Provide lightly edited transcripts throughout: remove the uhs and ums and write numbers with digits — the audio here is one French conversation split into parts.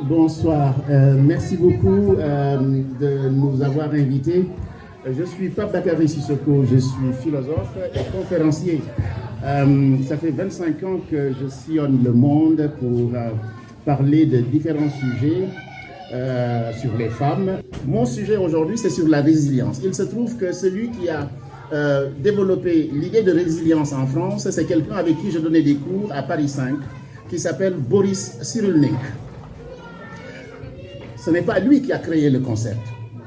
Bonsoir. Merci beaucoup de nous avoir invités. Je suis Pape Bakary Sissoko, je suis philosophe et conférencier. Ça fait 25 ans que je sillonne le monde pour parler de différents sujets sur les femmes. Mon sujet aujourd'hui, c'est sur la résilience. Il se trouve que celui qui a développé l'idée de résilience en France, c'est quelqu'un avec qui je donnais des cours à Paris 5, qui s'appelle Boris Cyrulnik. Ce n'est pas lui qui a créé le concept,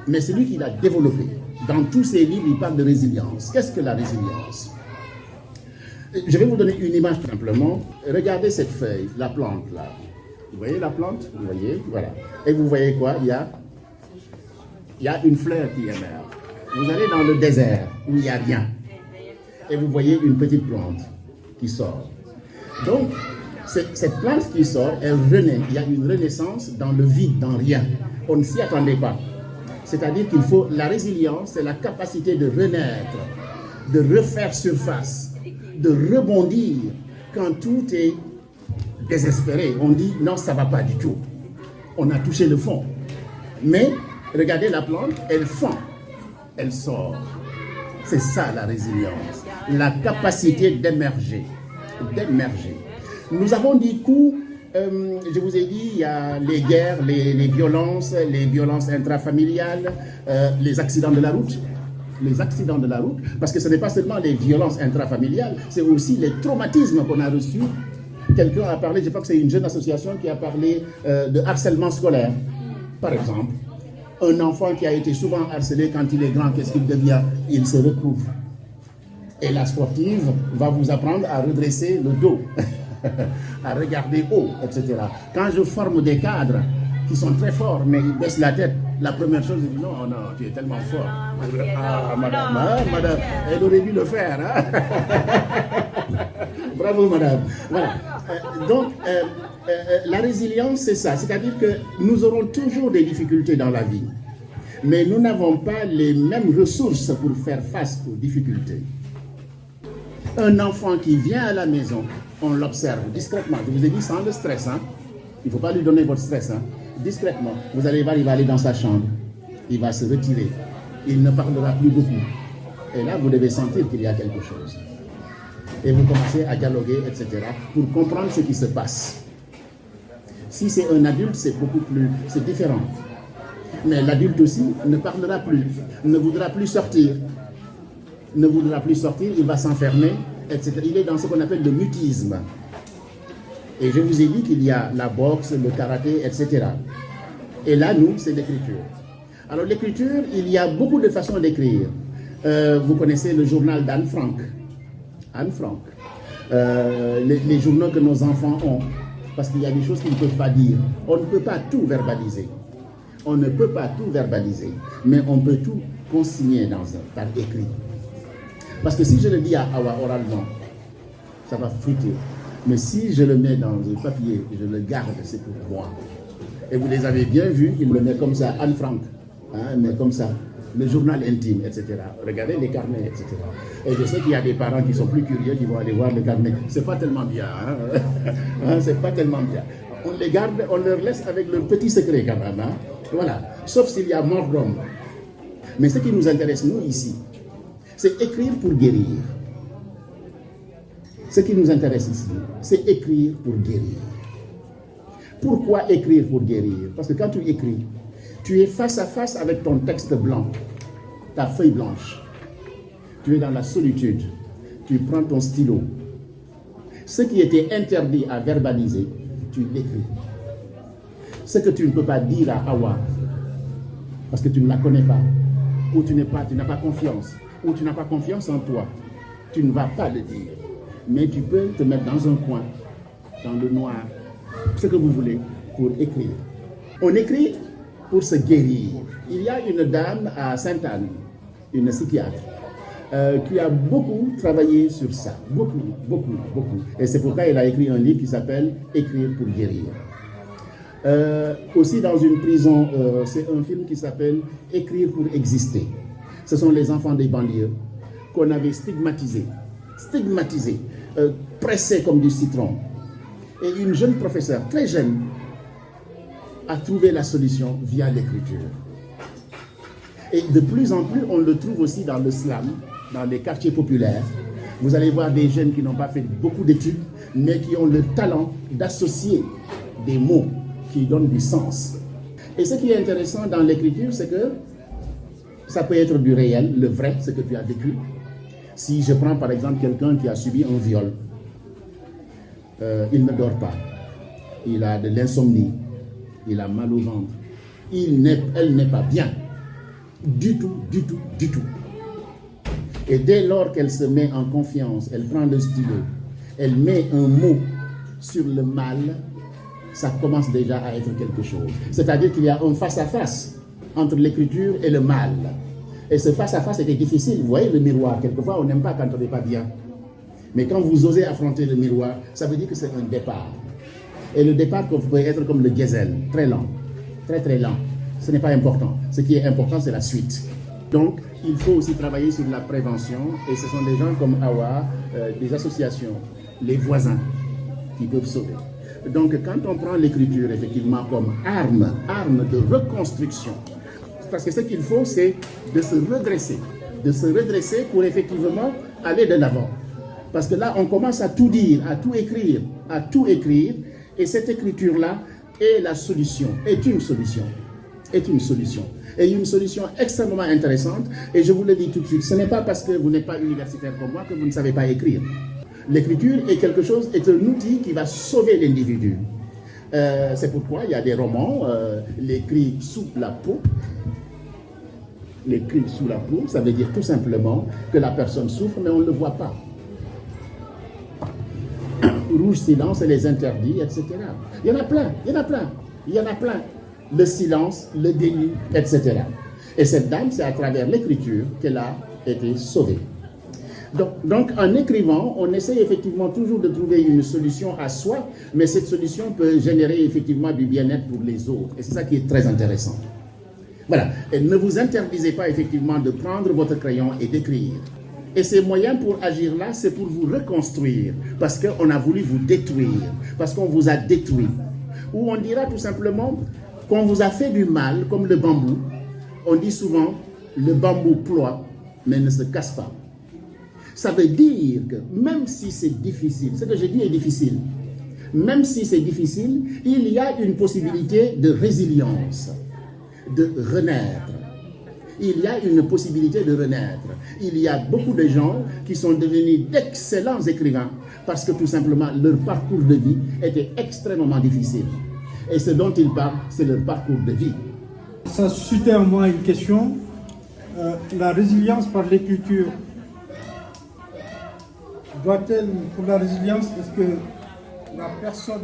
mais c'est lui qui l'a développé. Dans tous ses livres, il parle de résilience. Qu'est-ce que la résilience? Je vais vous donner une image simplement. Regardez cette feuille, la plante là. Vous voyez la plante? Vous voyez? Voilà. Et vous voyez quoi? Il y a une fleur qui émerge. Vous allez dans le désert où il n'y a rien. Et vous voyez une petite plante qui sort. Donc, cette plante qui sort, elle renaît. Il y a une renaissance dans le vide, dans rien. On ne s'y attendait pas. C'est-à-dire qu'il faut la résilience, c'est la capacité de renaître, de refaire surface, de rebondir quand tout est désespéré. On dit non, ça ne va pas du tout. On a touché le fond. Mais regardez la plante, elle fend, elle sort. C'est ça la résilience, la capacité d'émerger. Nous avons dit je vous ai dit, il y a les guerres, les violences intrafamiliales, les accidents de la route. Les accidents de la route, parce que ce n'est pas seulement les violences intrafamiliales, c'est aussi les traumatismes qu'on a reçus. Quelqu'un a parlé, je crois que c'est une jeune association qui a parlé de harcèlement scolaire. Par exemple, un enfant qui a été souvent harcelé, quand il est grand, qu'est-ce qu'il devient? Il se retrouve. Et la sportive va vous apprendre à redresser le dos. À regarder haut, etc. Quand je forme des cadres qui sont très forts, mais ils baissent la tête, la première chose, je dis non, tu es tellement fort. Madame, elle aurait dû le faire. Hein? Bravo, madame. Voilà. Donc, la résilience, c'est ça. C'est-à-dire que nous aurons toujours des difficultés dans la vie, mais nous n'avons pas les mêmes ressources pour faire face aux difficultés. Un enfant qui vient à la maison, on l'observe discrètement. Je vous ai dit sans le stress. Hein? Il ne faut pas lui donner votre stress. Hein? Discrètement. Vous allez voir, il va aller dans sa chambre. Il va se retirer. Il ne parlera plus beaucoup. Et là, vous devez sentir qu'il y a quelque chose. Et vous commencez à dialoguer, etc. pour comprendre ce qui se passe. Si c'est un adulte, c'est différent. Mais l'adulte aussi ne parlera plus, ne voudra plus sortir. Il va s'enfermer, etc. Il est dans ce qu'on appelle le mutisme. Et je vous ai dit qu'il y a la boxe, le karaté, etc. Et là, nous, c'est l'écriture. Alors l'écriture, il y a beaucoup de façons d'écrire. Vous connaissez le journal d'Anne Frank. Anne Frank. Les journaux que nos enfants ont. Parce qu'il y a des choses qu'ils ne peuvent pas dire. On ne peut pas tout verbaliser. Mais on peut tout consigner par écrit. Parce que si je le dis à Awa oralement, ça va fruiter. Mais si je le mets dans un papier, je le garde, c'est pour moi. Et vous les avez bien vus, il le met comme ça, Anne Frank, hein, mais comme ça, le journal intime, etc. Regardez les carnets, etc. Et je sais qu'il y a des parents qui sont plus curieux, qui vont aller voir le carnet. C'est pas tellement bien, hein? C'est pas tellement bien. On les garde, on leur laisse avec leur petit secret quand même, hein? Voilà. Sauf s'il y a mort d'homme. Mais ce qui nous intéresse, nous, ici, c'est écrire pour guérir. Ce qui nous intéresse ici, c'est écrire pour guérir. Pourquoi écrire pour guérir? Parce que quand tu écris, tu es face à face avec ton texte blanc, ta feuille blanche. Tu es dans la solitude. Tu prends ton stylo. Ce qui était interdit à verbaliser, tu l'écris. Ce que tu ne peux pas dire à Hawa, parce que tu ne la connais pas, ou tu n'as pas confiance, ou tu n'as pas confiance en toi, tu ne vas pas le dire. Mais tu peux te mettre dans un coin, dans le noir, ce que vous voulez, pour écrire. On écrit pour se guérir. Il y a une dame à Sainte-Anne, une psychiatre, qui a beaucoup travaillé sur ça. Beaucoup. Et c'est pourquoi elle a écrit un livre qui s'appelle « Écrire pour guérir ». Aussi dans une prison, c'est un film qui s'appelle « Écrire pour exister ». Ce sont les enfants des banlieues qu'on avait stigmatisés, pressés comme du citron. Et une jeune professeure, très jeune, à trouver la solution via l'écriture. Et de plus en plus, on le trouve aussi dans le slam, dans les quartiers populaires. Vous allez voir des jeunes qui n'ont pas fait beaucoup d'études, mais qui ont le talent d'associer des mots qui donnent du sens. Et ce qui est intéressant dans l'écriture, c'est que ça peut être du réel, le vrai, ce que tu as vécu. Si je prends par exemple quelqu'un qui a subi un viol, il ne dort pas, il a de l'insomnie, il a mal au ventre, elle n'est pas bien, du tout. Et dès lors qu'elle se met en confiance, elle prend le stylo, elle met un mot sur le mal, ça commence déjà à être quelque chose. C'est-à-dire qu'il y a un face-à-face entre l'écriture et le mal. Et ce face-à-face était difficile. Vous voyez le miroir, quelquefois on n'aime pas quand on n'est pas bien. Mais quand vous osez affronter le miroir, ça veut dire que c'est un départ. Et le départ peut être comme le diesel, très lent, très lent. Ce n'est pas important. Ce qui est important, c'est la suite. Donc, il faut aussi travailler sur la prévention. Et ce sont des gens comme Awa, des associations, les voisins qui peuvent sauver. Donc, quand on prend l'écriture, effectivement, comme arme de reconstruction, parce que ce qu'il faut, c'est de se redresser pour effectivement aller de l'avant. Parce que là, on commence à tout dire, à tout écrire, et cette écriture-là est la solution, est une solution. Et une solution extrêmement intéressante, et je vous le dis tout de suite, ce n'est pas parce que vous n'êtes pas universitaire comme moi que vous ne savez pas écrire. L'écriture est un outil qui va sauver l'individu. C'est pourquoi il y a des romans, les cris sous la peau. Les cris sous la peau, ça veut dire tout simplement que la personne souffre, mais on ne le voit pas. Rouge silence et les interdits, etc. Il y en a plein. Le silence, le déni, etc. Et cette dame, c'est à travers l'écriture qu'elle a été sauvée. Donc, en écrivant, on essaie effectivement toujours de trouver une solution à soi, mais cette solution peut générer effectivement du bien-être pour les autres. Et c'est ça qui est très intéressant. Voilà. Et ne vous interdisez pas effectivement de prendre votre crayon et d'écrire. Et ces moyens pour agir là, c'est pour vous reconstruire, parce qu'on a voulu vous détruire, parce qu'on vous a détruit. Ou on dira tout simplement qu'on vous a fait du mal, comme le bambou. On dit souvent, le bambou ploie, mais ne se casse pas. Ça veut dire que même si c'est difficile, ce que je dis est difficile, même si c'est difficile, il y a une possibilité de résilience, de renaître. Il y a une possibilité de renaître. Il y a beaucoup de gens qui sont devenus d'excellents écrivains parce que tout simplement leur parcours de vie était extrêmement difficile. Et ce dont ils parlent, c'est leur parcours de vie. Ça suscitait en moi une question. La résilience par l'écriture, doit-elle, pour la résilience, est-ce que la personne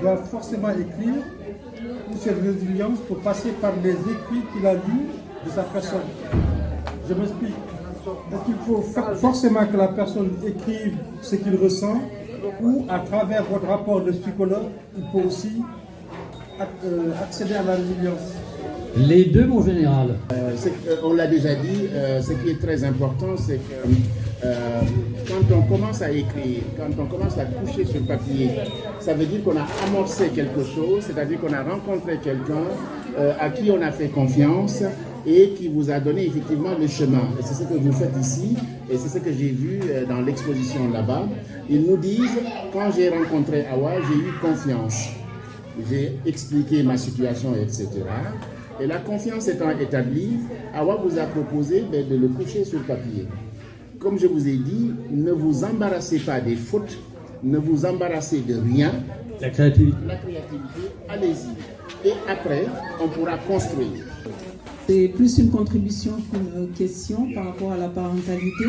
doit forcément écrire ou cette résilience pour passer par les écrits qu'il a lus de sa personne? Je m'explique. Est-ce qu'il faut forcément que la personne écrive ce qu'il ressent ou à travers votre rapport de psychologue, il faut aussi accéder à la résilience? Les deux, mon général. On l'a déjà dit, ce qui est très important, c'est que quand on commence à écrire, quand on commence à coucher sur papier, ça veut dire qu'on a amorcé quelque chose, c'est-à-dire qu'on a rencontré quelqu'un à qui on a fait confiance et qui vous a donné effectivement le chemin. Et c'est ce que vous faites ici, et c'est ce que j'ai vu dans l'exposition là-bas. Ils nous disent, quand j'ai rencontré Awa, j'ai eu confiance. J'ai expliqué ma situation, etc. Et la confiance étant établie, Awa vous a proposé de le coucher sur papier. Comme je vous ai dit, ne vous embarrassez pas des fautes, ne vous embarrassez de rien. La créativité. La créativité, allez-y. Et après, on pourra construire. C'est plus une contribution qu'une question par rapport à la parentalité.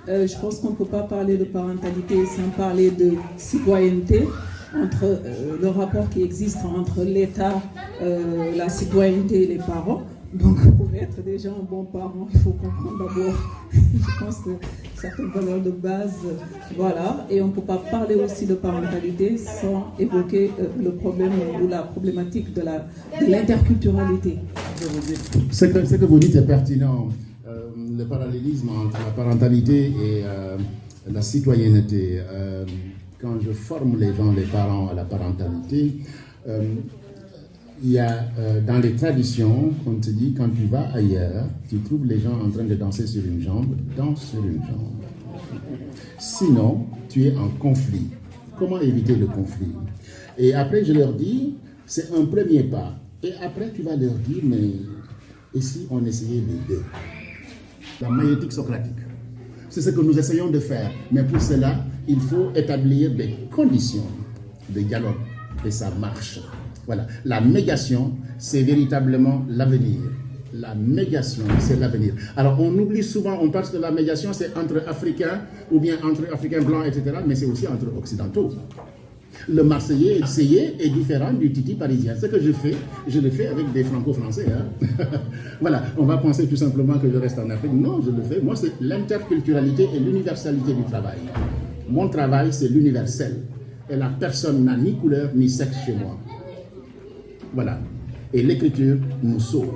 Je pense qu'on ne peut pas parler de parentalité sans parler de citoyenneté, entre le rapport qui existe entre l'État, la citoyenneté et les parents. Donc, pour être déjà un bon parent, il faut comprendre d'abord, je pense, que certaines valeurs de base, voilà. Et on ne peut pas parler aussi de parentalité sans évoquer le problème ou la problématique de l'interculturalité. Ce que vous dites est pertinent. Le parallélisme entre la parentalité et la citoyenneté. Quand je forme les gens, les parents à la parentalité, Il y a dans les traditions, on te dit quand tu vas ailleurs, tu trouves les gens en train de danser sur une jambe, danse sur une jambe. Sinon, tu es en conflit. Comment éviter le conflit? Et après, je leur dis, c'est un premier pas. Et après, tu vas leur dire, mais et si on essayait les deux? La maïeutique socratique. C'est ce que nous essayons de faire. Mais pour cela, il faut établir des conditions de dialogue. Et ça marche. Voilà. La médiation, c'est véritablement l'avenir. La médiation, c'est l'avenir. Alors, on oublie souvent, on pense que la médiation, c'est entre Africains, ou bien entre Africains blancs, etc., mais c'est aussi entre Occidentaux. Le Marseillais est différent du Titi parisien. Ce que je fais, je le fais avec des Franco-Français. Hein. Voilà, on va penser tout simplement que je reste en Afrique. Non, je le fais. Moi, c'est l'interculturalité et l'universalité du travail. Mon travail, c'est l'universel. Et la personne n'a ni couleur ni sexe chez moi. Voilà. Et l'écriture nous sauve.